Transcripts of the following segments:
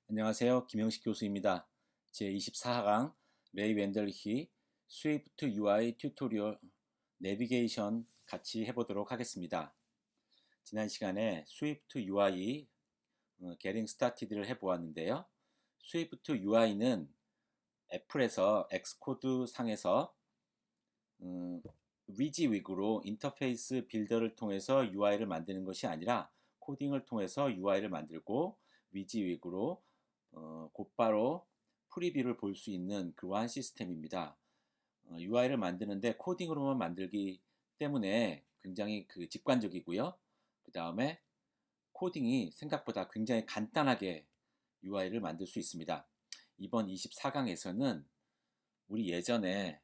안녕하세요. 김영식 교수입니다. 제24강 레이 웬들히 스위프트 UI 튜토리얼 내비게이션 같이 해보도록 하겠습니다. 지난 시간에 스위프트 UI Getting Started를 해보았는데요. 스위프트 UI는 애플에서 엑스코드 상에서 위지윅으로 인터페이스 빌더를 통해서 UI를 만드는 것이 아니라 코딩을 통해서 UI를 만들고 위지윅으로 곧바로 프리뷰를 볼 수 있는 그러한 시스템입니다. UI를 만드는데 코딩으로만 만들기 때문에 굉장히 직관적이고요. 그 다음에 코딩이 생각보다 굉장히 간단하게 UI를 만들 수 있습니다. 이번 24강에서는 우리 예전에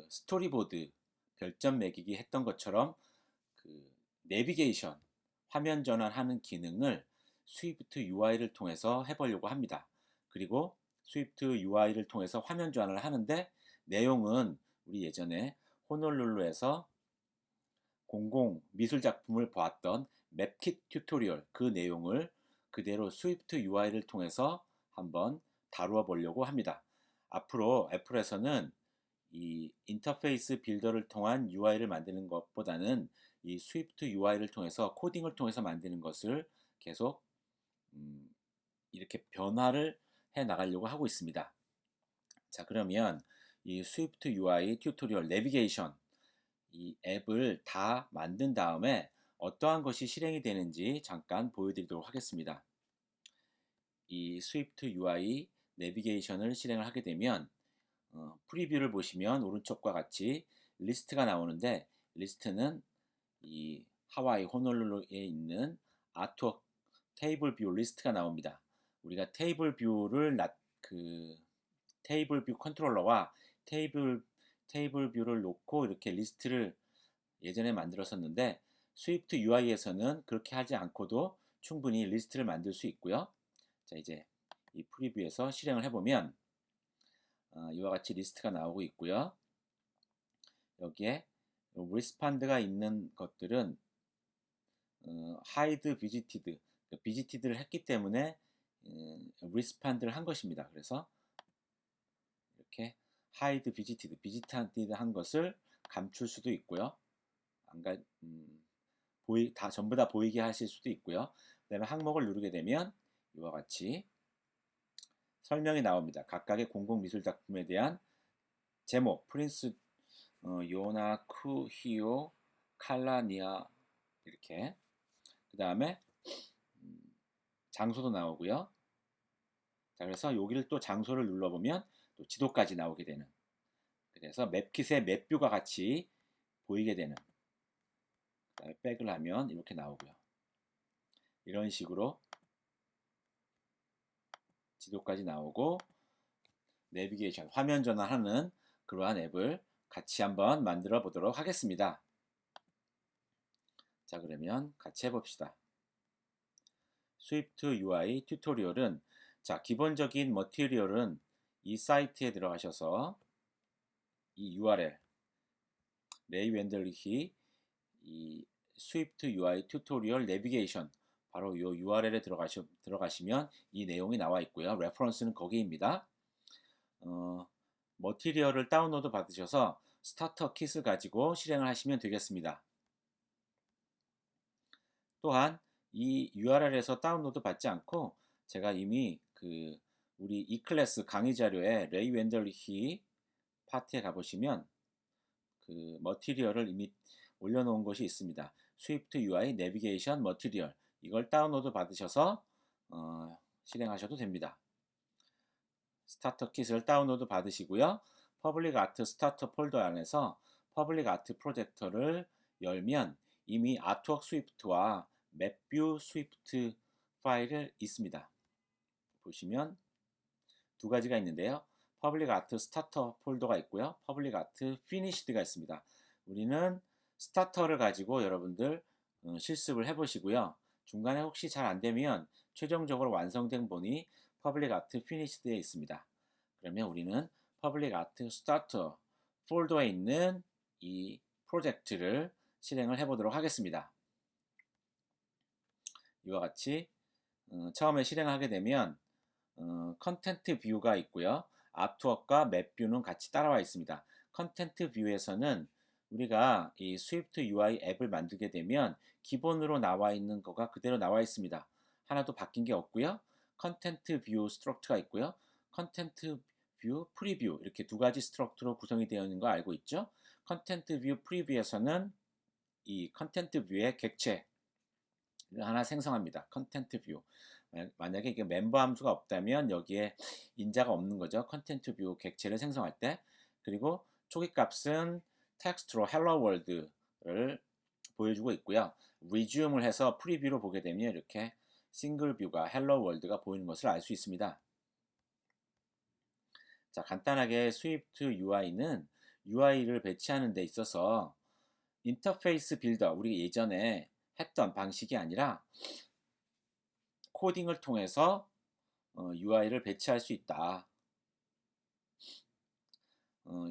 스토리보드 별점 매기기 했던 것처럼 내비게이션 화면 전환하는 기능을 스위프트 UI를 통해서 해보려고 합니다. 그리고 스위프트 UI를 통해서 화면 전환을 하는데 내용은 우리 예전에 호놀룰루에서 공공 미술 작품을 보았던 맵킷 튜토리얼 그 내용을 그대로 스위프트 UI를 통해서 한번 다루어 보려고 합니다. 앞으로 애플에서는 이 인터페이스 빌더를 통한 UI를 만드는 것보다는 이 스위프트 UI를 통해서 코딩을 통해서 만드는 것을 계속 이렇게 변화를 해 나가려고 하고 있습니다. 자, 그러면 이 스위프트 UI 튜토리얼 내비게이션 이 앱을 다 만든 다음에 어떠한 것이 실행이 되는지 잠깐 보여드리도록 하겠습니다. 이 스위프트 UI 내비게이션을 실행을 하게 되면 프리뷰를 보시면 오른쪽과 같이 리스트가 나오는데 리스트는 이 하와이 호놀룰루에 있는 아트웍 테이블 뷰 리스트가 나옵니다. 우리가 테이블 뷰 컨트롤러와 테이블 뷰를 놓고 이렇게 리스트를 예전에 만들었었는데 스위프트 UI에서는 그렇게 하지 않고도 충분히 리스트를 만들 수 있고요. 자, 이제 이 프리뷰에서 실행을 해보면 이와 같이 리스트가 나오고 있고요. 여기에 리스판드가 있는 것들은 hide visited를 했기 때문에 리스판드를 한 것입니다. 그래서 이렇게 hide visited 한 것을 감출 수도 있고요. 전부 다 보이게 하실 수도 있고요. 그 다음에 항목을 누르게 되면 이와 같이 설명이 나옵니다. 각각의 공공미술작품에 대한 제목, 프린스 요나쿠히오 칼라니아 이렇게 그 다음에 장소도 나오고요. 자, 그래서 여기를 또 장소를 눌러보면 또 지도까지 나오게 되는 그래서 맵킷의 맵뷰가 같이 보이게 되는 그다음에 백을 하면 이렇게 나오고요. 이런 식으로 지도까지 나오고 내비게이션 화면 전환하는 그러한 앱을 같이 한번 만들어 보도록 하겠습니다. 자, 그러면 같이 해봅시다. 스위프트 UI 튜토리얼은 자, 기본적인 머티리얼은 이 사이트에 들어가셔서 이 URL 레이 웬들리히 이 스위프트 UI 튜토리얼 내비게이션 바로 이 URL에 들어가시면 이 내용이 나와 있고요. 레퍼런스는 거기입니다. 머티리얼을 다운로드 받으셔서 스타터 킷을 가지고 실행을 하시면 되겠습니다. 또한 이 URL에서 다운로드 받지 않고 제가 이미 우리 이클래스 강의 자료에 레이 웬들리히 파트에 가보시면 머티리얼을 이미 올려놓은 것이 있습니다. 스위프트 UI 내비게이션 머티리얼 이걸 다운로드 받으셔서 실행하셔도 됩니다. 스타터 킷을 다운로드 받으시고요. 퍼블릭 아트 스타터 폴더 안에서 퍼블릭 아트 프로젝터를 열면 이미 아트웍 스위프트와 맵뷰 스위프트 파일이 있습니다. 보시면 두 가지가 있는데요. 퍼블릭 아트 스타터 폴더가 있고요. 퍼블릭 아트 피니시드가 있습니다. 우리는 스타터를 가지고 여러분들 실습을 해보시고요. 중간에 혹시 잘 안되면 최종적으로 완성된 본이 퍼블릭 아트 피니시드에 있습니다. 그러면 우리는 퍼블릭 아트 스타터 폴더에 있는 이 프로젝트를 실행을 해보도록 하겠습니다. 이와 같이 처음에 실행하게 되면 컨텐트 뷰가 있고요. 아트웍과 맵 뷰는 같이 따라와 있습니다. 컨텐트 뷰에서는 우리가 이 스위프트 UI 앱을 만들게 되면 기본으로 나와 있는 거가 그대로 나와 있습니다. 하나도 바뀐 게 없고요. 컨텐트 뷰 스트럭처가 있고요. 컨텐트 뷰 프리뷰 이렇게 두 가지 스트럭처로 구성이 되어 있는 거 알고 있죠? 컨텐트 뷰 프리뷰에서는 이 컨텐트 뷰의 객체를 하나 생성합니다. 컨텐트 뷰. 만약에 이게 멤버 함수가 없다면 여기에 인자가 없는 거죠. 컨텐트 뷰 객체를 생성할 때. 그리고 초기 값은 텍스트로 hello world를 보여주고 있고요. resume을 해서 프리뷰로 보게 되면 이렇게 싱글 뷰가 hello world가 보이는 것을 알 수 있습니다. 자, 간단하게 스위프트 UI는 UI를 배치하는 데 있어서 인터페이스 빌더, 우리 예전에 했던 방식이 아니라 코딩을 통해서 UI를 배치할 수 있다.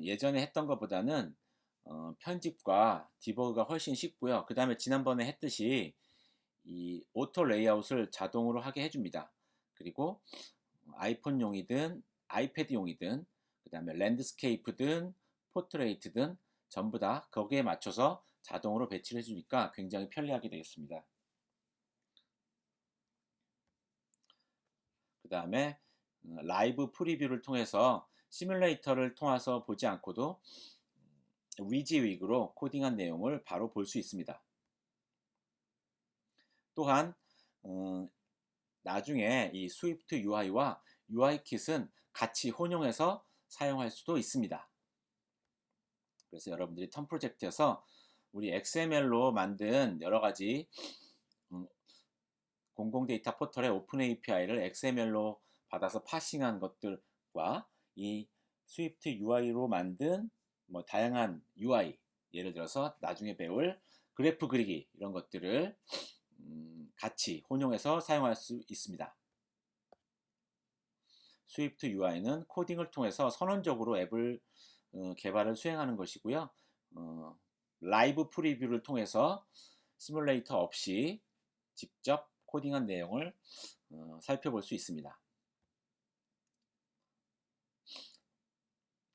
예전에 했던 것보다는 편집과 디버그가 훨씬 쉽고요. 그 다음에 지난번에 했듯이 이 오토 레이아웃을 자동으로 하게 해줍니다. 그리고 아이폰용이든 아이패드용이든 그 다음에 랜드스케이프든 포트레이트든 전부 다 거기에 맞춰서 자동으로 배치를 해주니까 굉장히 편리하게 되겠습니다. 그 다음에 라이브 프리뷰를 통해서 시뮬레이터를 통해서 보지 않고도 위지윅으로 코딩한 내용을 바로 볼 수 있습니다. 또한 나중에 이 스위프트 UI와 UI킷은 같이 혼용해서 사용할 수도 있습니다. 그래서 여러분들이 턴 프로젝트에서 우리 XML로 만든 여러 가지 공공 데이터 포털의 오픈 API를 XML로 받아서 파싱한 것들과 이 스위프트 UI로 만든 뭐 다양한 UI, 예를 들어서 나중에 배울 그래프 그리기 이런 것들을 같이 혼용해서 사용할 수 있습니다. 스위프트 UI는 코딩을 통해서 선언적으로 앱을 개발을 수행하는 것이고요. 라이브 프리뷰를 통해서 시뮬레이터 없이 직접 코딩한 내용을 살펴볼 수 있습니다.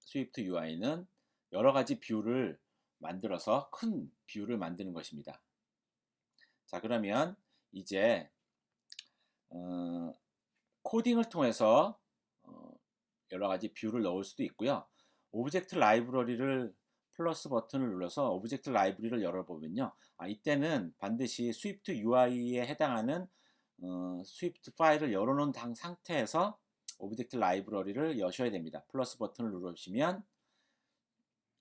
스위프트 UI는 여러 가지 뷰를 만들어서 큰 뷰를 만드는 것입니다. 자, 그러면 이제 코딩을 통해서 여러 가지 뷰를 넣을 수도 있고요. 오브젝트 라이브러리를 플러스 버튼을 눌러서 오브젝트 라이브러리를 열어보면요. 이때는 반드시 스위프트 UI에 해당하는 스위프트 파일을 열어놓은 상태에서 오브젝트 라이브러리를 여셔야 됩니다. 플러스 버튼을 누르시면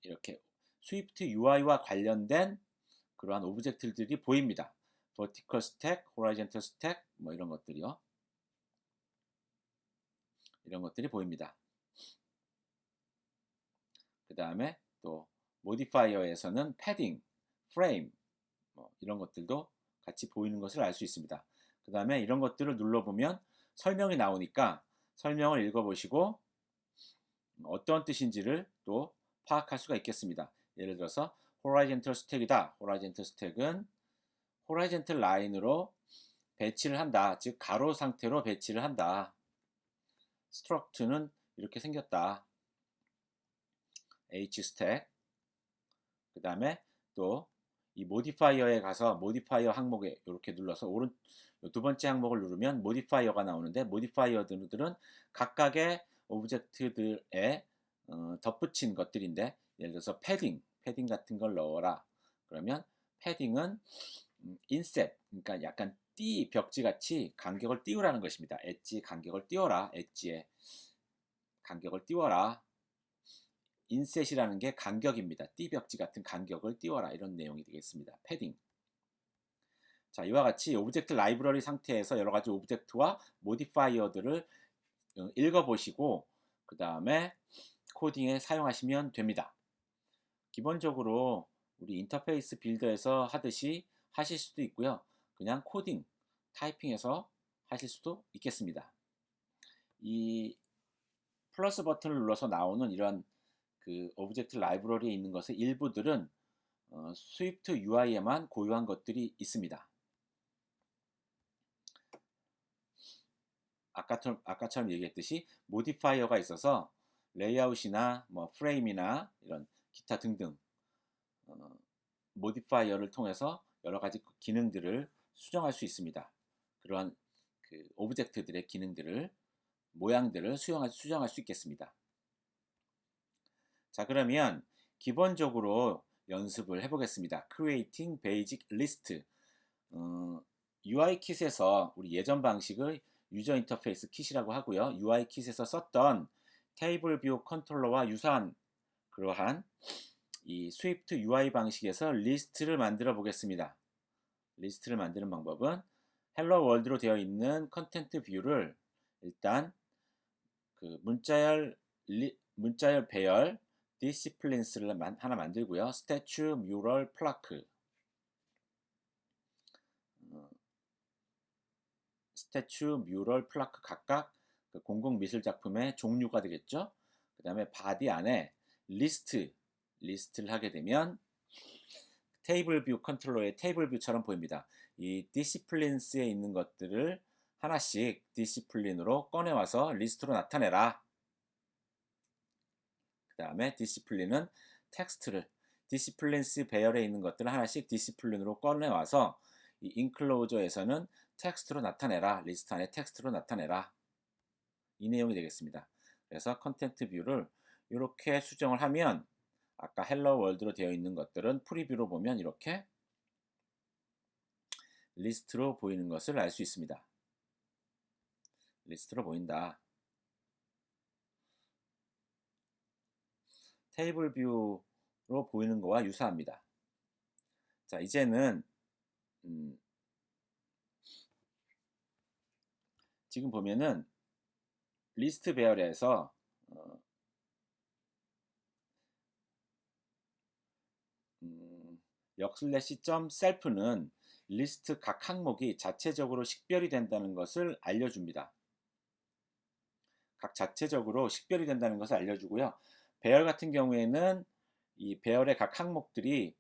이렇게 스위프트 UI와 관련된 그러한 오브젝트들이 보입니다. vertical stack, horizontal stack 뭐 이런 것들이요. 이런 것들이 보입니다. 그 다음에 또 모디파이어에서는 패딩, 프레임 뭐 이런 것들도 같이 보이는 것을 알 수 있습니다. 그 다음에 이런 것들을 눌러보면 설명이 나오니까 설명을 읽어보시고 어떤 뜻인지를 또 파악할 수가 있겠습니다. 예를 들어서 horizontal stack이다. horizontal stack은 horizontal 라인으로 배치를 한다. 즉 가로 상태로 배치를 한다. struct는 이렇게 생겼다. hstack. 그 다음에 또 이 모디파이어에 가서 모디파이어 항목에 이렇게 눌러서 두 번째 항목을 누르면 모디파이어가 나오는데 모디파이어들은 각각의 오브젝트들에 덧붙인 것들인데 예를 들어서 패딩 같은 걸 넣어라. 그러면 패딩은 인셋, 그러니까 약간 벽지 같이 간격을 띄우라는 것입니다. 엣지 간격을 띄워라. 엣지의 간격을 띄워라. 인셋이라는 게 간격입니다. 띠벽지 같은 간격을 띄워라. 이런 내용이 되겠습니다. 패딩. 자, 이와 같이 오브젝트 라이브러리 상태에서 여러 가지 오브젝트와 모디파이어들을 읽어보시고 그 다음에 코딩에 사용하시면 됩니다. 기본적으로 우리 인터페이스 빌더에서 하듯이 하실 수도 있고요. 그냥 코딩, 타이핑해서 하실 수도 있겠습니다. 이 플러스 버튼을 눌러서 나오는 이런 그 오브젝트 라이브러리에 있는 것의 일부들은 스위프트 UI에만 고유한 것들이 있습니다. 아까처럼 얘기했듯이 모디파이어가 있어서 레이아웃이나 뭐 프레임이나 이런 기타 등등 모디파이어를 통해서 여러 가지 기능들을 수정할 수 있습니다. 그러한 그 오브젝트들의 기능들을 모양들을 수정할 수 있겠습니다. 자, 그러면 기본적으로 연습을 해보겠습니다. Creating Basic List. UI 킷에서 우리 예전 방식의 유저 인터페이스 킷이라고 하고요. UI 킷에서 썼던 테이블 뷰 컨트롤러와 유사한 그러한 이 스위프트 UI 방식에서 리스트를 만들어 보겠습니다. 리스트를 만드는 방법은 헬로 월드로 되어 있는 컨텐트 뷰를 일단 그 문자열 배열 디시플린스를 하나 만들고요. 스태츄, 뮤럴, 플라크 스태츄, 뮤럴, 플라크 각각 그 공공 미술 작품의 종류가 되겠죠. 그 다음에 바디 안에 리스트를 하게 되면 테이블 뷰 컨트롤러의 테이블 뷰처럼 보입니다. 이 디시플린스에 있는 것들을 하나씩 디시플린으로 꺼내와서 리스트로 나타내라. 그 다음에 디시플린은 텍스트를 디시플린스 배열에 있는 것들을 하나씩 디시플린으로 꺼내와서 이 인클로저에서는 텍스트로 나타내라. 리스트 안에 텍스트로 나타내라. 이 내용이 되겠습니다. 그래서 컨텐트 뷰를 이렇게 수정을 하면 아까 헬로 월드로 되어 있는 것들은 프리뷰로 보면 이렇게 리스트로 보이는 것을 알 수 있습니다. 리스트로 보인다. 테이블 뷰로 보이는 거와 유사합니다. 자, 이제는 지금 보면은 리스트 배열에서 역/셀프는 리스트 각 항목이 자체적으로 식별이 된다는 것을 알려줍니다. 각 자체적으로 식별이 된다는 것을 알려주고요. 배열 같은 경우에는 이 배열의 각 항목들이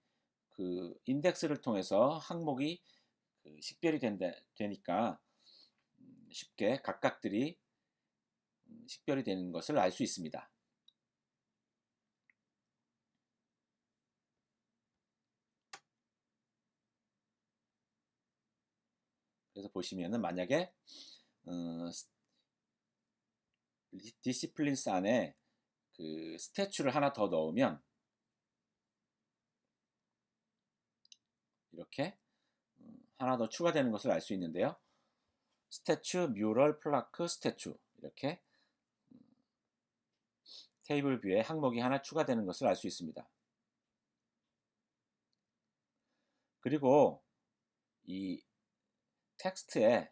그 인덱스를 통해서 항목이 그 식별이 되니까 쉽게 각각들이 식별이 되는 것을 알 수 있습니다. 그래서 보시면은 만약에 디시플린스 안에 그 스태츄를 하나 더 넣으면 이렇게 하나 더 추가되는 것을 알 수 있는데요. 스태츄, 뮤럴, 플라크, 스태츄 이렇게 테이블 뷰에 항목이 하나 추가되는 것을 알 수 있습니다. 그리고 이 텍스트에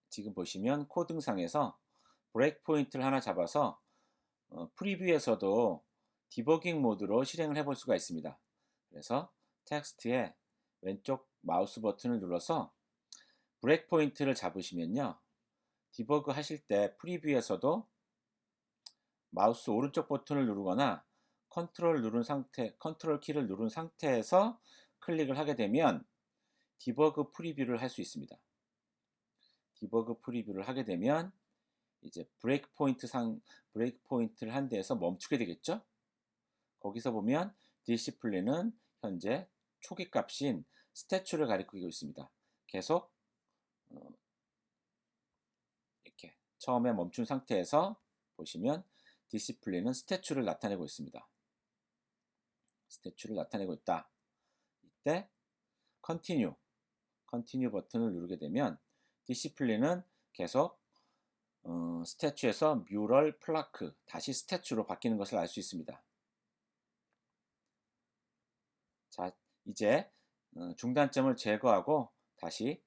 지금 보시면 코딩상에서 브레이크 포인트를 하나 잡아서 프리뷰에서도 디버깅 모드로 실행을 해볼 수가 있습니다. 그래서 텍스트에 왼쪽 마우스 버튼을 눌러서 브레이크 포인트를 잡으시면요. 디버그 하실 때 프리뷰에서도 마우스 오른쪽 버튼을 누르거나 컨트롤 키를 누른 상태에서 클릭을 하게 되면 디버그 프리뷰를 할 수 있습니다. 디버그 프리뷰를 하게 되면 이제 브레이크 포인트를 한 데에서 멈추게 되겠죠? 거기서 보면 디시플린은 현재 초기 값인 스태츄를 가리키고 있습니다. 계속 이렇게 처음에 멈춘 상태에서 보시면 디시플린은 스태츄를 나타내고 있습니다. 스태츄를 나타내고 있다. 이때 컨티뉴 버튼을 누르게 되면 디시플린은 계속 스태츄에서 뮤럴, 플라크 다시 스태츄로 바뀌는 것을 알 수 있습니다. 자, 이제 중단점을 제거하고 다시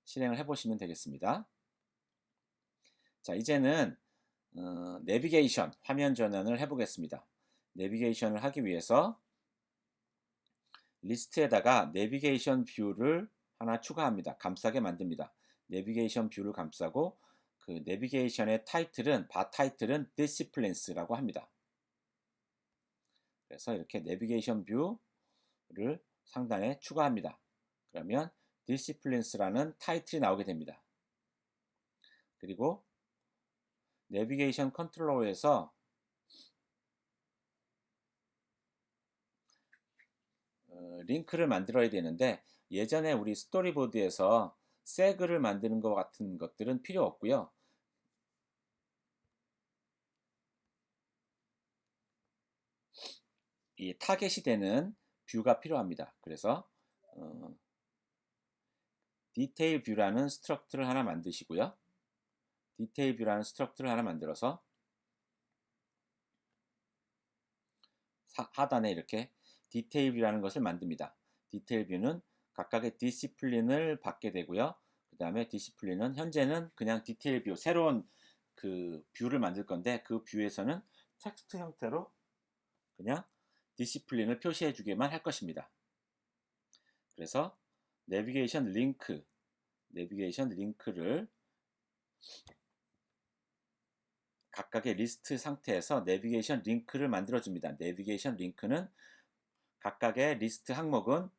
실행을 해보시면 되겠습니다. 자, 이제는 내비게이션, 화면 전환을 해보겠습니다. 내비게이션을 하기 위해서 리스트에다가 내비게이션 뷰를 하나 추가합니다. 감싸게 만듭니다. 내비게이션 뷰를 감싸고 그 내비게이션의 타이틀은 바 타이틀은 디시플린스라고 합니다. 그래서 이렇게 내비게이션 뷰를 상단에 추가합니다. 그러면 디시플린스라는 타이틀이 나오게 됩니다. 그리고 내비게이션 컨트롤러에서 링크를 만들어야 되는데 예전에 우리 스토리보드에서 세그를 만드는 것 같은 것들은 필요 없고요. 이 타겟이 되는 뷰가 필요합니다. 그래서 디테일 뷰라는 스트럭처를 하나 만드시고요. 디테일 뷰라는 스트럭처를 하나 만들어서 하단에 이렇게 디테일 뷰라는 것을 만듭니다. 디테일 뷰는 각각의 디시플린을 받게 되고요. 그 다음에 디시플린은 현재는 그냥 디테일 뷰, 새로운 그 뷰를 만들 건데 그 뷰에서는 텍스트 형태로 그냥 디시플린을 표시해 주게만 할 것입니다. 그래서 내비게이션 링크를 각각의 리스트 상태에서 내비게이션 링크를 만들어 줍니다. 내비게이션 링크는 각각의 리스트 항목은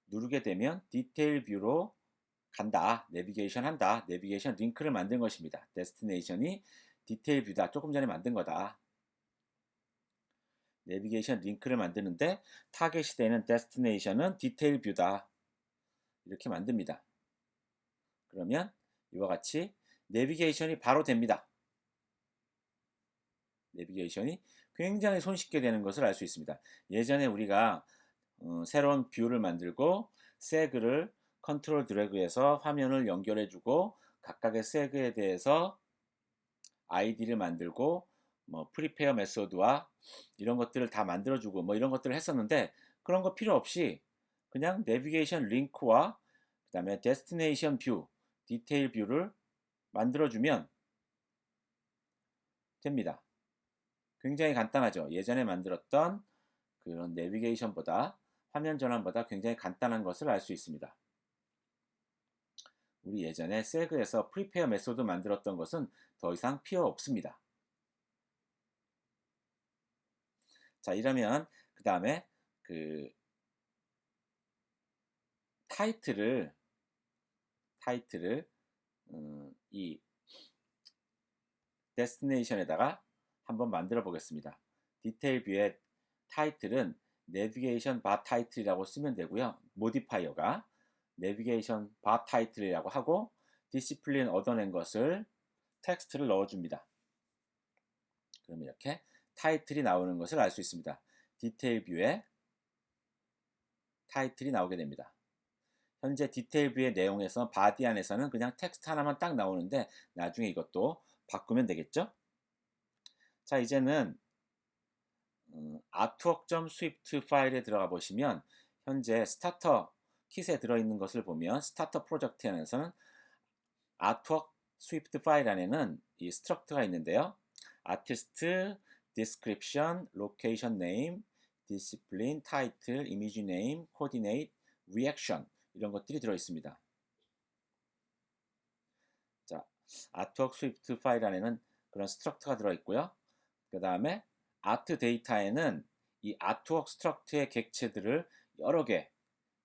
누르게 되면 디테일 뷰로 간다, 내비게이션 한다, 내비게이션 링크를 만든 것입니다. 데스티네이션이 디테일 뷰다, 조금 전에 만든 거다. 내비게이션 링크를 만드는데 타겟이 되는 데스티네이션은 디테일 뷰다. 이렇게 만듭니다. 그러면 이와 같이 내비게이션이 바로 됩니다. 내비게이션이 굉장히 손쉽게 되는 것을 알 수 있습니다. 예전에 우리가 새로운 뷰를 만들고 세그를 컨트롤 드래그해서 화면을 연결해주고 각각의 세그에 대해서 아이디를 만들고 뭐 프리페어 메소드와 이런 것들을 다 만들어주고 뭐 이런 것들을 했었는데 그런 거 필요 없이 그냥 내비게이션 링크와 그 다음에 데스티네이션 뷰, 디테일 뷰를 만들어주면 됩니다. 굉장히 간단하죠. 예전에 만들었던 그런 내비게이션보다 화면 전환보다 굉장히 간단한 것을 알 수 있습니다. 우리 예전에 세그에서 프리페어 메소드 만들었던 것은 더 이상 필요 없습니다. 자, 이러면 그 다음에 그 타이틀을 이 데스티네이션에다가 한번 만들어 보겠습니다. 디테일 뷰의 타이틀은 내비게이션 바 타이틀이라고 쓰면 되고요. 모디파이어가 내비게이션 바 타이틀이라고 하고 디시플린 얻어낸 것을 텍스트를 넣어줍니다. 그럼 이렇게 타이틀이 나오는 것을 알 수 있습니다. 디테일 뷰에 타이틀이 나오게 됩니다. 현재 디테일 뷰의 내용에서 바디 안에서는 그냥 텍스트 하나만 딱 나오는데 나중에 이것도 바꾸면 되겠죠? 자, 이제는 artwork.swift 파일에 들어가 보시면 현재 스타터 킷에 들어있는 것을 보면 스타터 프로젝트 안에서는 artwork swift 파일 안에는 이 스트럭처가 있는데요. artist, description, location name, discipline, title, image name, coordinate, reaction 이런 것들이 들어있습니다. 자, artwork swift 파일 안에는 그런 스트럭처가 들어있고요. 그 다음에 아트 데이터에는 이 아트웍 스트럭처의 객체들을 여러 개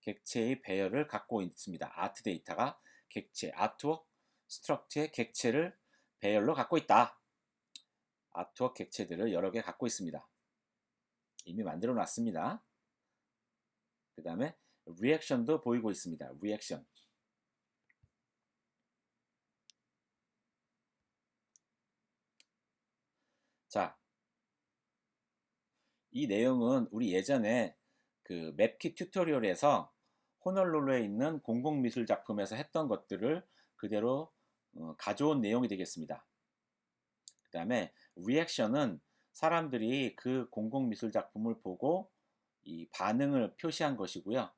객체의 배열을 갖고 있습니다. 아트 데이터가 객체, 아트웍 스트럭처의 객체를 배열로 갖고 있다. 아트웍 객체들을 여러 개 갖고 있습니다. 이미 만들어 놨습니다. 그 다음에 리액션도 보이고 있습니다. 리액션. 자, 이 내용은 우리 예전에 그 맵킷 튜토리얼에서 호놀룰루에 있는 공공미술 작품에서 했던 것들을 그대로 가져온 내용이 되겠습니다. 그 다음에 리액션은 사람들이 그 공공미술 작품을 보고 이 반응을 표시한 것이고요.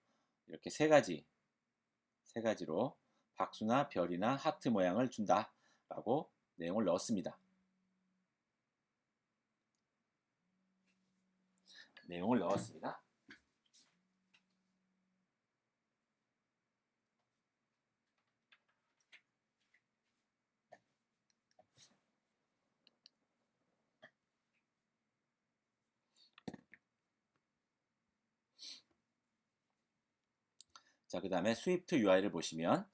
이렇게 세 가지로 박수나 별이나 하트 모양을 준다라고 내용을 넣었습니다. 내용을 넣었습니다. 자, 그 다음에 스위프트 UI를 보시면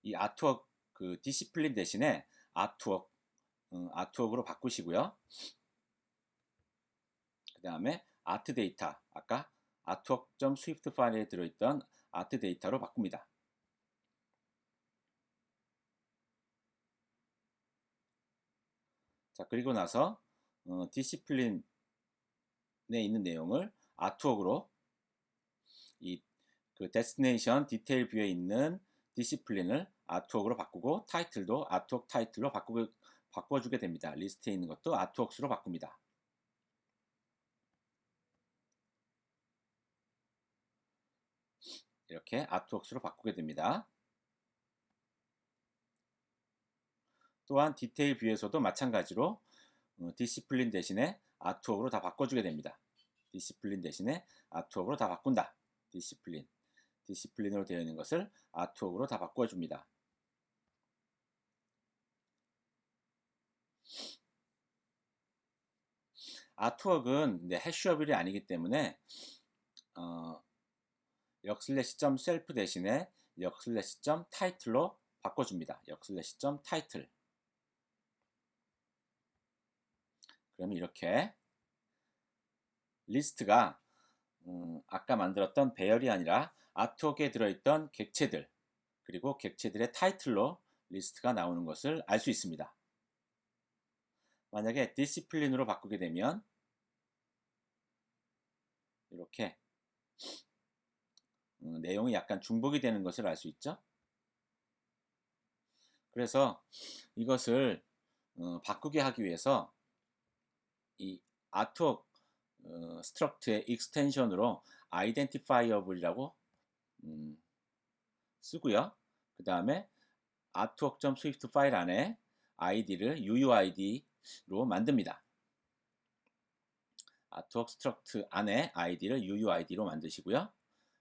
이 아트웍 그 디시플린 대신에 아트웍으로 바꾸시고요. 그 다음에 아트 데이터, 아까 artwork.swift 파일에 들어있던 아트 데이터로 바꿉니다. 자, 그리고 나서 디시플린에 있는 내용을 아트웍으로 그 데스티네이션 디테일 뷰에 있는 디시플린을 아트웍으로 바꾸고 타이틀도 아트웍 타이틀로 바꿔주게 됩니다. 리스트에 있는 것도 아트웍스로 바꿉니다. 이렇게 아트웍스로 바꾸게 됩니다. 또한 디테일 뷰에서도 마찬가지로 디시플린 대신에 아트웍으로 다 바꿔주게 됩니다. 디시플린 대신에 아트웍으로 다 바꾼다. 디시플린으로 되어 있는 것을 아트웍으로 다 바꿔줍니다. 아트웍은 해쉬어빌이 아니기 때문에 역/self 대신에 역/title로 바꿔줍니다. 역/title. 그러면 이렇게 리스트가 아까 만들었던 배열이 아니라 아트웍에 들어있던 객체들 그리고 객체들의 타이틀로 리스트가 나오는 것을 알 수 있습니다. 만약에 디시플린으로 바꾸게 되면 이렇게 내용이 약간 중복이 되는 것을 알 수 있죠. 그래서 이것을 바꾸게 하기 위해서 이 아트웍 스트럭트의 익스텐션으로 identifiable이라고 쓰고요. 그 다음에 artwork.swift 파일 안에 id를 uuid로 만듭니다. 아트웍 스트럭트 안에 id를 uuid로 만드시고요.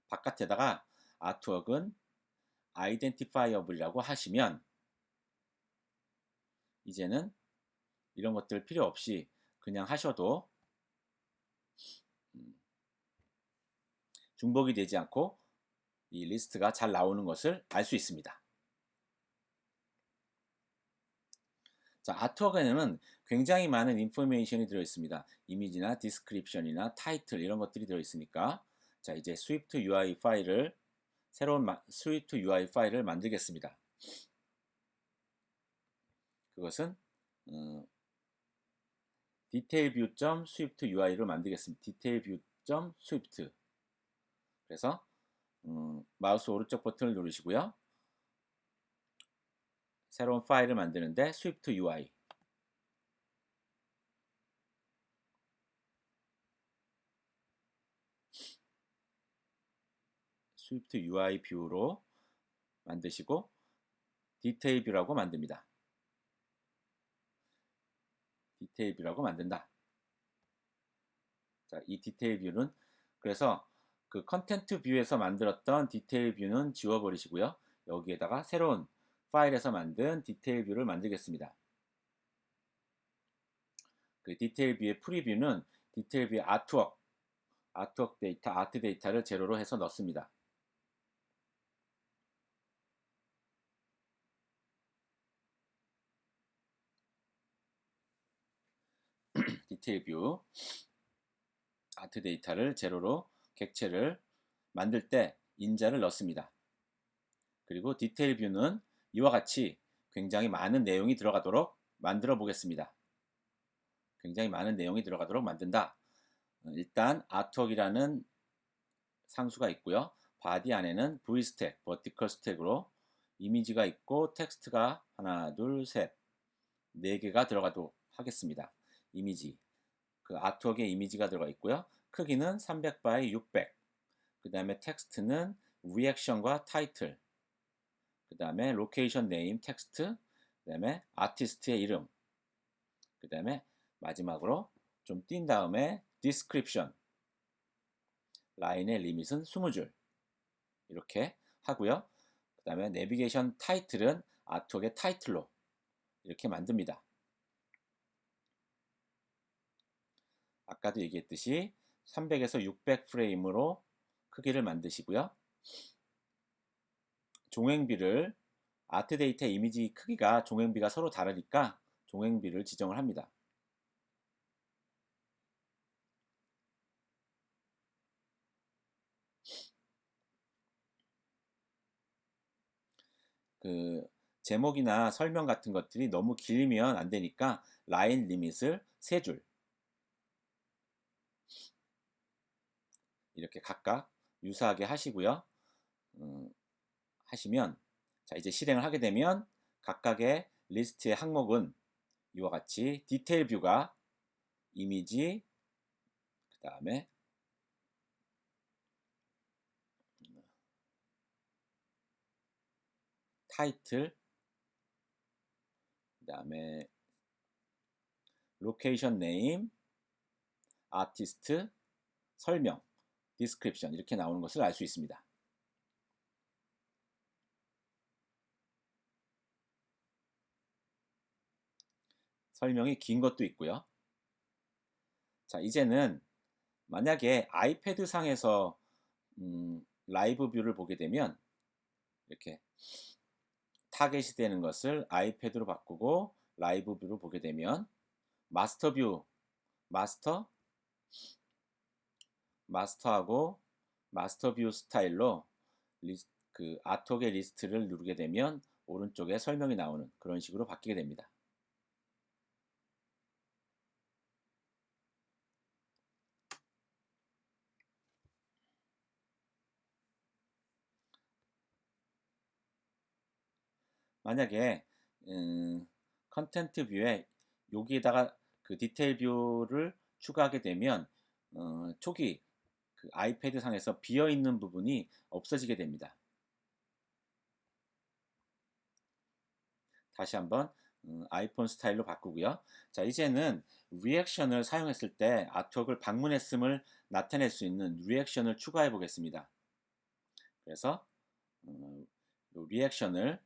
바깥에다가 아트웍은 identifiable이라고 하시면 이제는 이런 것들 필요 없이 그냥 하셔도 중복이 되지 않고 이 리스트가 잘 나오는 것을 알 수 있습니다. 자, 아트웍에는 굉장히 많은 인포메이션이 들어있습니다. 이미지나 디스크립션이나 타이틀 이런 것들이 들어있으니까 자, 이제 스위프트 UI 파일을 새로운 스위프트 UI 파일을 만들겠습니다. 그것은 detailview.swift UI를 만들겠습니다. detailview.swift. 그래서 마우스 오른쪽 버튼을 누르시고요. 새로운 파일을 만드는데 swift UI. 스위프트 UI 뷰로 만드시고 디테일 뷰라고 만듭니다. 디테일 뷰라고 만든다. 자, 이 디테일 뷰는 그래서 그 컨텐트 뷰에서 만들었던 디테일 뷰는 지워버리시고요. 여기에다가 새로운 파일에서 만든 디테일 뷰를 만들겠습니다. 그 디테일 뷰의 프리뷰는 디테일 뷰의 아트웍 데이터, 아트 데이터를 제로로 해서 넣습니다. 디테일 뷰 아트 데이터를 제로로 객체를 만들 때 인자를 넣습니다. 그리고 디테일 뷰는 이와 같이 굉장히 많은 내용이 들어가도록 만들어 보겠습니다. 굉장히 많은 내용이 들어가도록 만든다. 일단 아트웍이라는 상수가 있고요. 바디 안에는 v스택, 버티컬 스택으로 이미지가 있고 텍스트가 하나, 둘, 셋, 4개가 들어가도록 하겠습니다. 이미지, 그 아트웍에 이미지가 들어가 있고요. 크기는 300 x 600. 그 다음에 텍스트는 리액션과 타이틀. 그 다음에 로케이션 네임 텍스트. 그 다음에 아티스트의 이름. 그 다음에 마지막으로 좀 띈 다음에 디스크립션. 라인의 리밋은 20줄. 이렇게 하고요. 그 다음에 내비게이션 타이틀은 아트웍의 타이틀로 이렇게 만듭니다. 아까도 얘기했듯이 300에서 600 프레임으로 크기를 만드시고요. 종횡비를 아트 데이터 이미지 크기가 종횡비가 서로 다르니까 종횡비를 지정을 합니다. 그 제목이나 설명 같은 것들이 너무 길면 안 되니까 라인 리밋을 3줄 이렇게 각각 유사하게 하시고요. 하시면 자 이제 실행을 하게 되면 각각의 리스트의 항목은 이와 같이 디테일 뷰가 이미지 그 다음에 타이틀 그 다음에 로케이션 네임 아티스트 설명 디스크립션 이렇게 나오는 것을 알 수 있습니다. 설명이 긴 것도 있고요. 자 이제는 만약에 아이패드 상에서 라이브 뷰를 보게 되면 이렇게 타겟이 되는 것을 아이패드로 바꾸고 라이브 뷰로 보게 되면 마스터 뷰 마스터하고 마스터 뷰 스타일로 그 아트웍의 리스트를 누르게 되면 오른쪽에 설명이 나오는 그런 식으로 바뀌게 됩니다. 만약에 컨텐트 뷰에 여기에다가 그 디테일 뷰를 추가하게 되면 초기 그 아이패드 상에서 비어 있는 부분이 없어지게 됩니다. 다시 한번 아이폰 스타일로 바꾸고요. 자 이제는 리액션을 사용했을 때 아트웍을 방문했음을 나타낼 수 있는 리액션을 추가해 보겠습니다. 그래서 리액션을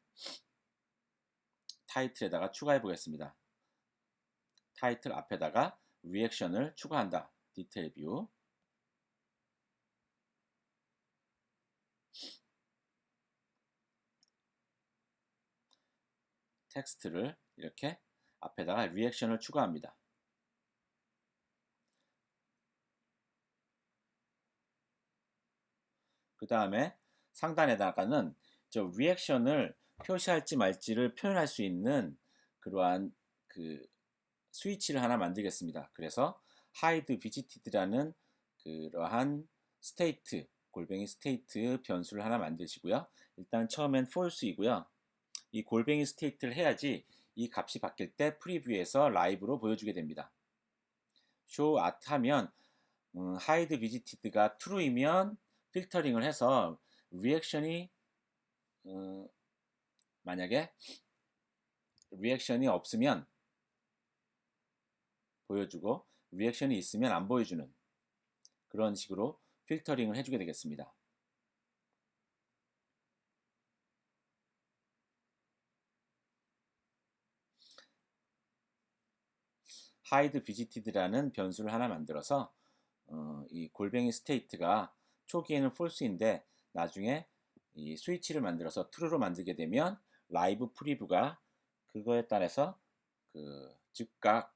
타이틀에다가 추가해 보겠습니다. 타이틀 앞에다가 리액션을 추가한다. 디테일 뷰 텍스트를 이렇게 앞에다가 리액션을 추가합니다. 그 다음에 상단에다가는 저 리액션을 표시할지 말지를 표현할 수 있는 그러한 그 스위치를 하나 만들겠습니다. 그래서 hide visited라는 그러한 스테이트 골뱅이 스테이트 변수를 하나 만드시고요. 일단 처음엔 false이고요. 이 골뱅이 스테이트를 해야지 이 값이 바뀔 때 프리뷰에서 라이브로 보여주게 됩니다. show art 하면 hide visited가 true이면 필터링을 해서 리액션이 만약에 리액션이 없으면 보여주고 리액션이 있으면 안 보여주는 그런 식으로 필터링을 해주게 되겠습니다. hide visited라는 변수를 하나 만들어서 이 골뱅이 스테이트가 초기에는 false인데 나중에 이 스위치를 만들어서 true로 만들게 되면 라이브 프리뷰가 그거에 따라서 그 즉각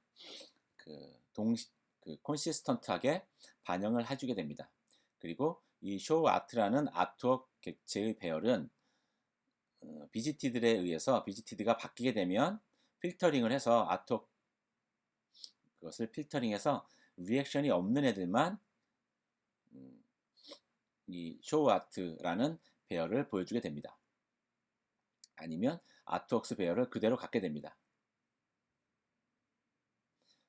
콘시스턴트하게 반영을 해주게 됩니다. 그리고 이 show art라는 아트웍 객체의 배열은 비지티드에 의해서 비지티드가 바뀌게 되면 필터링을 해서 아트웍 그것을 필터링해서 리액션이 없는 애들만 이 show art라는 배열을 보여주게 됩니다. 아니면 아트웍스 배열을 그대로 갖게 됩니다.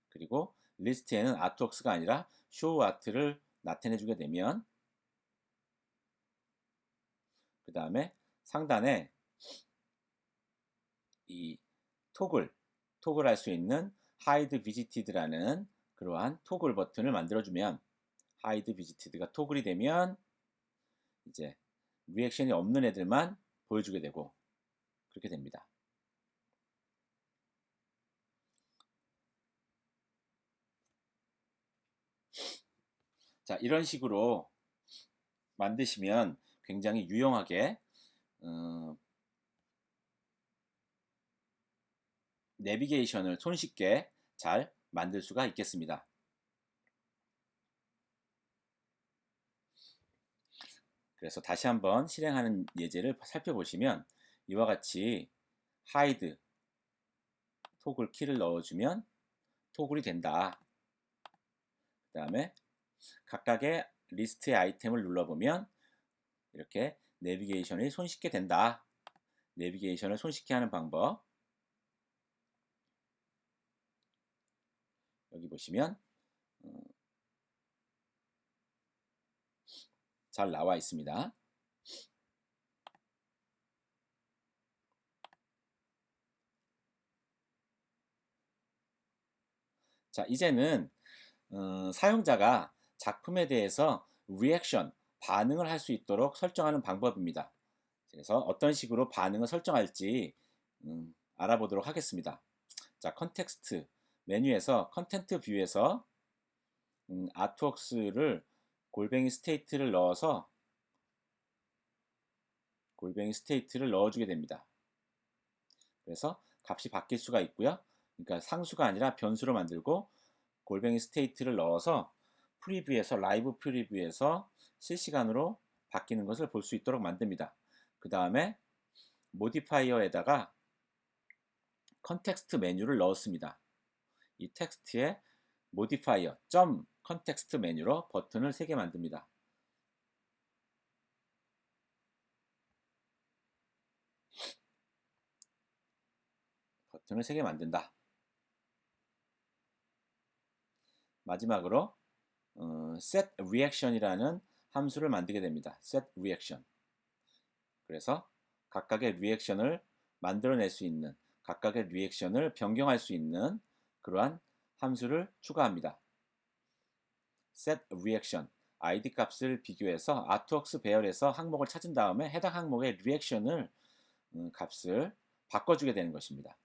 그리고 리스트에는 아트웍스가 아니라 show art를 나타내주게 되면 그 다음에 상단에 이 토글할 수 있는 hide visited라는 그러한 토글 버튼을 만들어주면 hide visited가 토글이 되면 이제 리액션이 없는 애들만 보여주게 되고 그렇게 됩니다. 자 이런 식으로 만드시면 굉장히 유용하게 내비게이션을 손쉽게 잘 만들 수가 있겠습니다. 그래서 다시 한번 실행하는 예제를 살펴보시면 이와 같이 hide 토글 키를 넣어주면 토글이 된다. 그 다음에 각각의 리스트의 아이템을 눌러보면 이렇게 내비게이션이 손쉽게 된다. 내비게이션을 손쉽게 하는 방법 여기 보시면 잘 나와 있습니다. 자, 이제는 사용자가 작품에 대해서 리액션, 반응을 할 수 있도록 설정하는 방법입니다. 그래서 어떤 식으로 반응을 설정할지 알아보도록 하겠습니다. 자, 컨텍스트 메뉴에서 컨텐트 뷰에서 아트웍스를 골뱅이 스테이트를 넣어서 넣어주게 됩니다. 그래서 값이 바뀔 수가 있고요. 그러니까 상수가 아니라 변수로 만들고 골뱅이 스테이트를 넣어서 프리뷰에서 라이브 프리뷰에서 실시간으로 바뀌는 것을 볼 수 있도록 만듭니다. 그 다음에 모디파이어에다가 컨텍스트 메뉴를 넣었습니다. 이 텍스트에 모디파이어 점 컨텍스트 메뉴로 버튼을 3개 만듭니다. 버튼을 3개 만든다. 마지막으로 set reaction이라는 함수를 만들게 됩니다. set reaction. 그래서 각각의 리액션을 만들어낼 수 있는, 각각의 리액션을 변경할 수 있는 그러한 함수를 추가합니다. set reaction id 값을 비교해서 아트웍스 배열에서 항목을 찾은 다음에 해당 항목의 리액션을 값을 바꿔주게 되는 것입니다.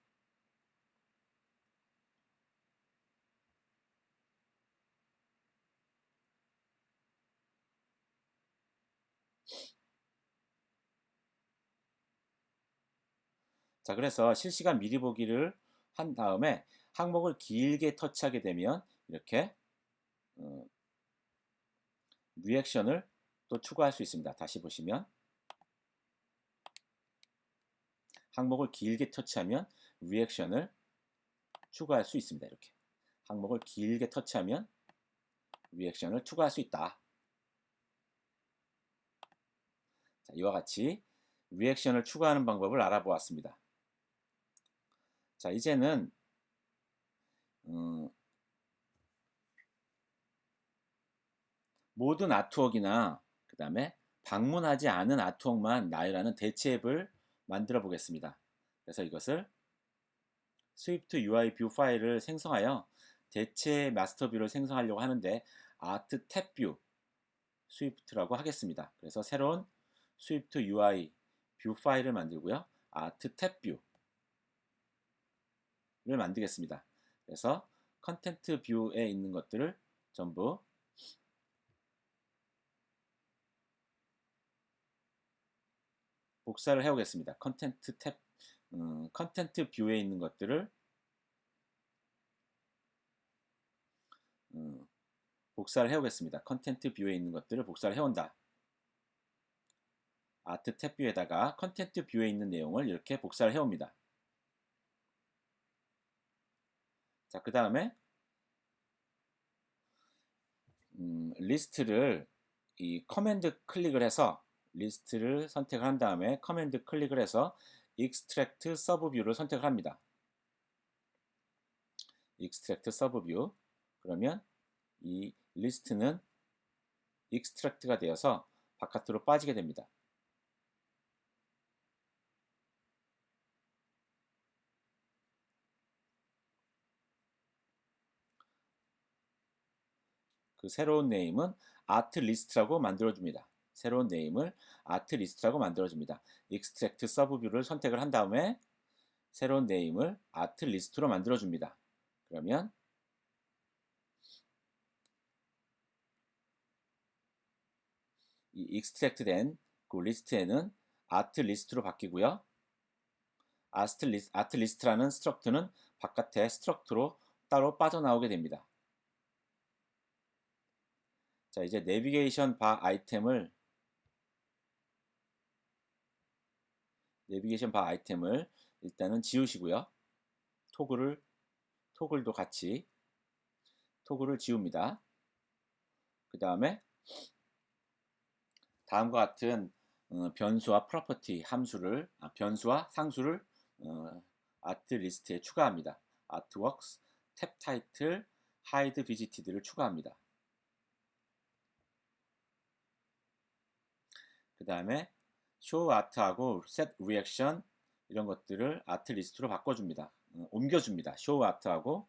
자, 그래서 실시간 미리 보기를 한 다음에 항목을 길게 터치하게 되면 이렇게 리액션을 또 추가할 수 있습니다. 다시 보시면 항목을 길게 터치하면 리액션을 추가할 수 있습니다. 이렇게 항목을 길게 터치하면 리액션을 추가할 수 있다. 자, 이와 같이 리액션을 추가하는 방법을 알아보았습니다. 자, 이제는 모든 아트웍이나 그 다음에 방문하지 않은 아트웍만 나열하는 대체 앱을 만들어 보겠습니다. 그래서 이것을 스위프트 UI 뷰 파일을 생성하여 대체 마스터 뷰를 생성하려고 하는데 아트 탭 뷰 스위프트라고 하겠습니다. 그래서 새로운 스위프트 UI 뷰 파일을 만들고요. 아트 탭 뷰를 만들겠습니다. 그래서 컨텐트 뷰에 있는 것들을 전부 복사를 해오겠습니다. 컨텐트 뷰에 있는 것들을 복사를 해오겠습니다. 컨텐트 뷰에 있는 것들을 복사를 해온다. 아트 탭 뷰에다가 컨텐트 뷰에 있는 내용을 이렇게 복사를 해옵니다. 자, 그 다음에 리스트를 이 커맨드 클릭을 해서 리스트를 선택을 한 다음에 커맨드 클릭을 해서 extract subview를 선택을 합니다. extract subview 그러면 이 리스트는 extract가 되어서 바깥으로 빠지게 됩니다. 그 새로운 네임은 아트리스트라고 만들어줍니다. 새로운 네임을 아트리스트라고 만들어줍니다. extract subview를 선택을 한 다음에 새로운 네임을 아트리스트로 만들어줍니다. 그러면 이 extract 된 그 리스트에는 아트리스트로 바뀌고요. 아트리스트라는 스트럭처는 바깥에 스트럭트로 따로 빠져나오게 됩니다. 자, 이제 내비게이션 바 아이템을 일단은 지우시고요. 토글도 같이 토글을 지웁니다. 그 다음에 다음과 같은 변수와 프로퍼티 변수와 상수를 아트 리스트에 추가합니다. 아트웍스, 탭 타이틀, 하이드 비지티드를 추가합니다. 그 다음에 쇼 아트하고 셋 리액션 이런 것들을 아트 리스트로 바꿔줍니다. 옮겨줍니다. 쇼 아트하고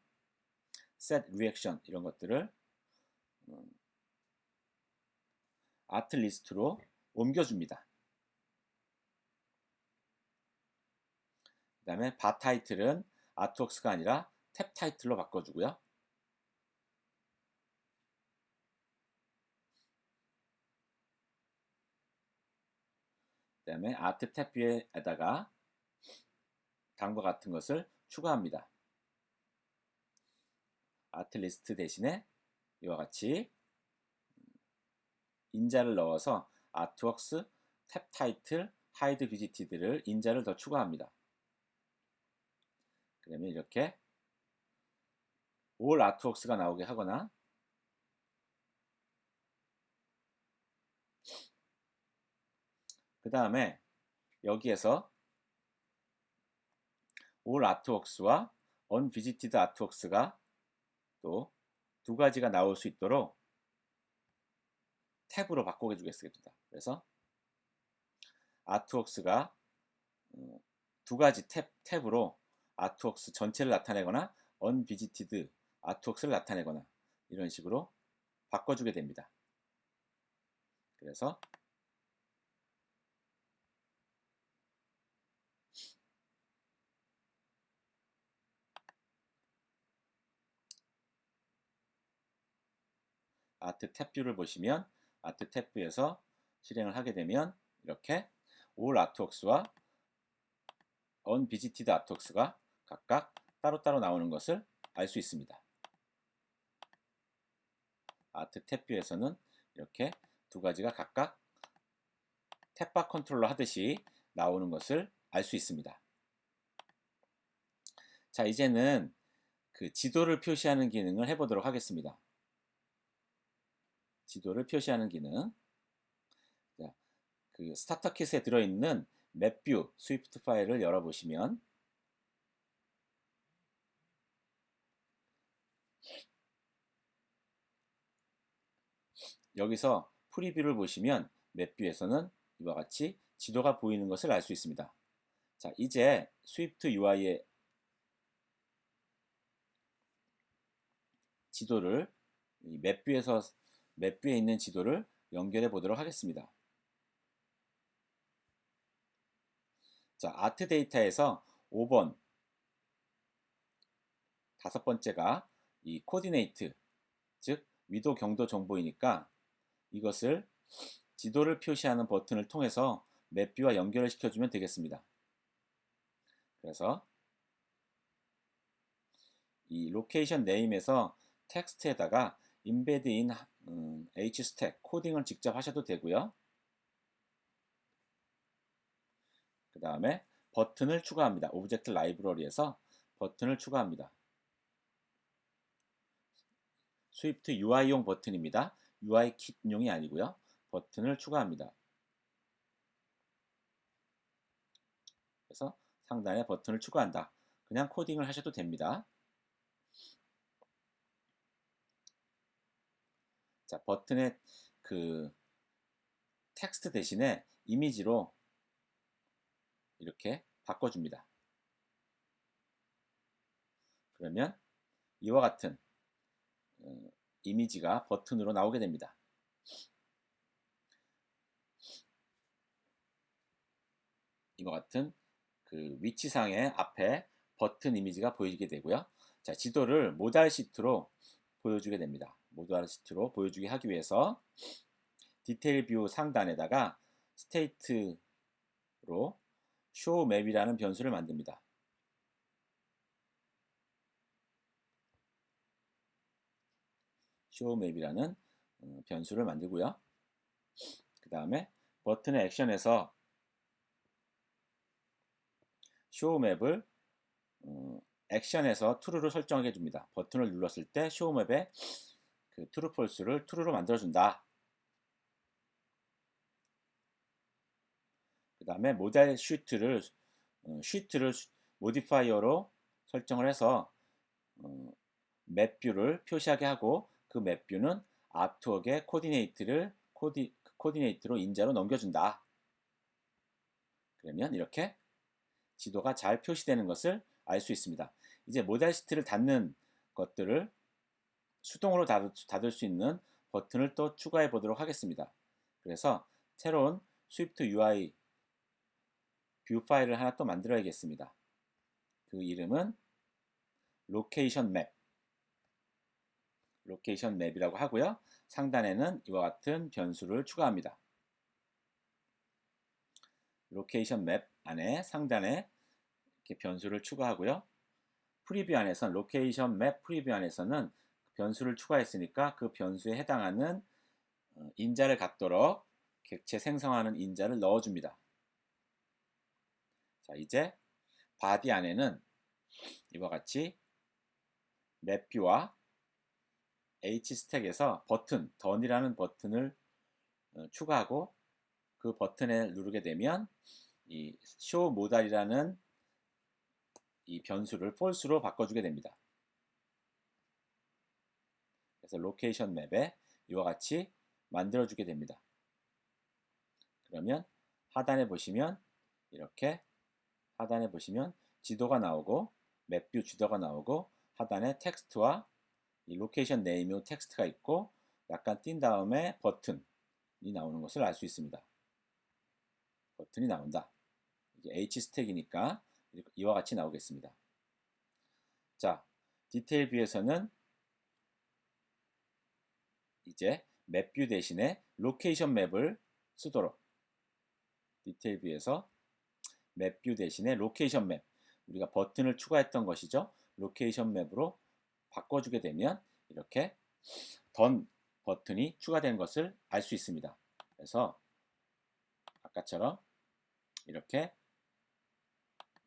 셋 리액션 이런 것들을 아트 리스트로 옮겨줍니다. 그 다음에 바 타이틀은 아트웍스가 아니라 탭 타이틀로 바꿔주고요. 그 다음에 아트 탭 뷰에다가 다음과 같은 것을 추가합니다. 아트 리스트 대신에 이와 같이 인자를 넣어서 아트웍스, 탭 타이틀, 하이드 비지티드를 인자를 더 추가합니다. 그러면 이렇게 올 아트웍스가 나오게 하거나 그 다음에 여기에서 올 아트웍스와 언비지티드 아트웍스가 또 두 가지가 나올 수 있도록 탭으로 바꿔 주겠습니다. 그래서 아트웍스가 두 가지 탭으로 아트웍스 전체를 나타내거나 언비지티드 아트웍스를 나타내거나 이런 식으로 바꿔주게 됩니다. 그래서 아트 탭 뷰를 보시면 아트 탭 뷰에서 실행을 하게 되면 이렇게 올 아트웍스와 언비지티드 아트웍스가 각각 따로따로 나오는 것을 알 수 있습니다. 아트 탭 뷰에서는 이렇게 두 가지가 각각 탭바 컨트롤러 하듯이 나오는 것을 알 수 있습니다. 자, 이제는 그 지도를 표시하는 기능을 해보도록 하겠습니다. 지도를 표시하는 기능. 자, 그 스타터 킷에 들어있는 맵뷰 스위프트 파일을 열어보시면 여기서 프리뷰를 보시면 맵뷰에서는 이와 같이 지도가 보이는 것을 알 수 있습니다. 자, 이제 스위프트 UI의 지도를 맵뷰에 있는 지도를 연결해 보도록 하겠습니다. 자, 아트 데이터에서 5번 다섯 번째가 이 코디네이트, 즉 위도 경도 정보이니까 이것을 지도를 표시하는 버튼을 통해서 맵뷰와 연결을 시켜주면 되겠습니다. 그래서 이 로케이션 네임에서 텍스트에다가 인베드 인 h스택 코딩을 직접 하셔도 되고요. 그 다음에 버튼을 추가합니다. 오브젝트 라이브러리에서 버튼을 추가합니다. 스위프트 UI용 버튼입니다. UI 킷용이 아니고요. 버튼을 추가합니다. 그래서 상단에 버튼을 추가한다. 그냥 코딩을 하셔도 됩니다. 자, 버튼의 그 텍스트 대신에 이미지로 이렇게 바꿔줍니다. 그러면 이와 같은 이미지가 버튼으로 나오게 됩니다. 이와 같은 그 위치상의 앞에 버튼 이미지가 보이게 되고요. 자, 지도를 모달 시트로 보여주게 됩니다. 모달 시트로 보여주게 하기 위해서 디테일 뷰 상단에다가 스테이트로 쇼 맵이라는 변수를 만듭니다. showMap이라는 변수를 만들고요. 그 다음에 버튼의 액션에서 showMap을 액션에서 true를 설정해 줍니다. 버튼을 눌렀을 때 showMap의 그 true, false를 true로 만들어준다. 그 다음에 모델 sheet를 모디파이어로 설정을 해서 맵뷰를 표시하게 하고 그 맵뷰는 아트웍의 코디네이트로 인자로 넘겨준다. 그러면 이렇게 지도가 잘 표시되는 것을 알 수 있습니다. 이제 모델 시트를 닫는 것들을 수동으로 닫을 수 있는 버튼을 또 추가해 보도록 하겠습니다. 그래서 새로운 스위프트 UI 뷰 파일을 하나 또 만들어야겠습니다. 그 이름은 로케이션 맵이라고 하고요. 상단에는 이와 같은 변수를 추가합니다. 로케이션 맵 안에 상단에 이렇게 변수를 추가하고요. 프리뷰 안에서는 로케이션 맵 프리뷰 안에서는 변수를 추가했으니까 그 변수에 해당하는 인자를 갖도록 객체 생성하는 인자를 넣어줍니다. 자, 이제 바디 안에는 이와 같이 맵뷰와 h스택에서 버튼, done이라는 버튼을 추가하고 그 버튼을 누르게 되면 이 show modal이라는 이 변수를 false로 바꿔주게 됩니다. 그래서 로케이션 맵에 이와 같이 만들어주게 됩니다. 그러면 하단에 보시면 이렇게 하단에 보시면 지도가 나오고 맵뷰 지도가 나오고 하단에 텍스트와 이 로케이션 네임의 텍스트가 있고 약간 띈 다음에 버튼이 나오는 것을 알 수 있습니다. 버튼이 나온다. 이게 H 스택이니까 이와 같이 나오겠습니다. 자, 디테일 뷰에서는 이제 맵뷰 대신에 로케이션 맵을 쓰도록 디테일 뷰에서 맵뷰 대신에 로케이션 맵 우리가 버튼을 추가했던 것이죠. 로케이션 맵으로 바꿔주게 되면 이렇게 던 버튼이 추가된 것을 알 수 있습니다. 그래서 아까처럼 이렇게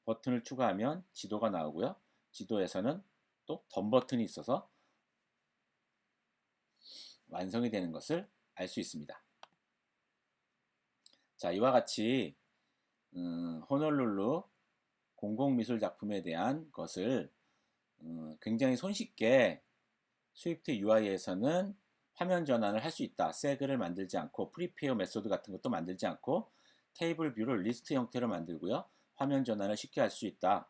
버튼을 추가하면 지도가 나오고요. 지도에서는 또 던 버튼이 있어서 완성이 되는 것을 알 수 있습니다. 자, 이와 같이 호놀룰루 공공미술 작품에 대한 것을 굉장히 손쉽게 스위프트 UI에서는 화면 전환을 할 수 있다. 세그를 만들지 않고 프리페어 메소드 같은 것도 만들지 않고 테이블 뷰를 리스트 형태로 만들고요. 화면 전환을 쉽게 할 수 있다.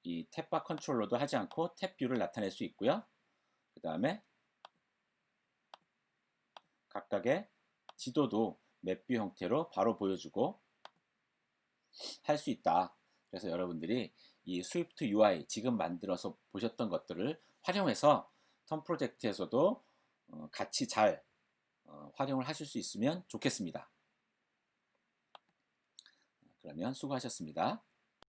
이 탭바 컨트롤러도 하지 않고 탭 뷰를 나타낼 수 있고요. 그 다음에 각각의 지도도 맵뷰 형태로 바로 보여주고 할 수 있다. 그래서 여러분들이 이 스위프트 UI 지금 만들어서 보셨던 것들을 활용해서 턴 프로젝트에서도 같이 잘 활용을 하실 수 있으면 좋겠습니다. 그러면 수고하셨습니다.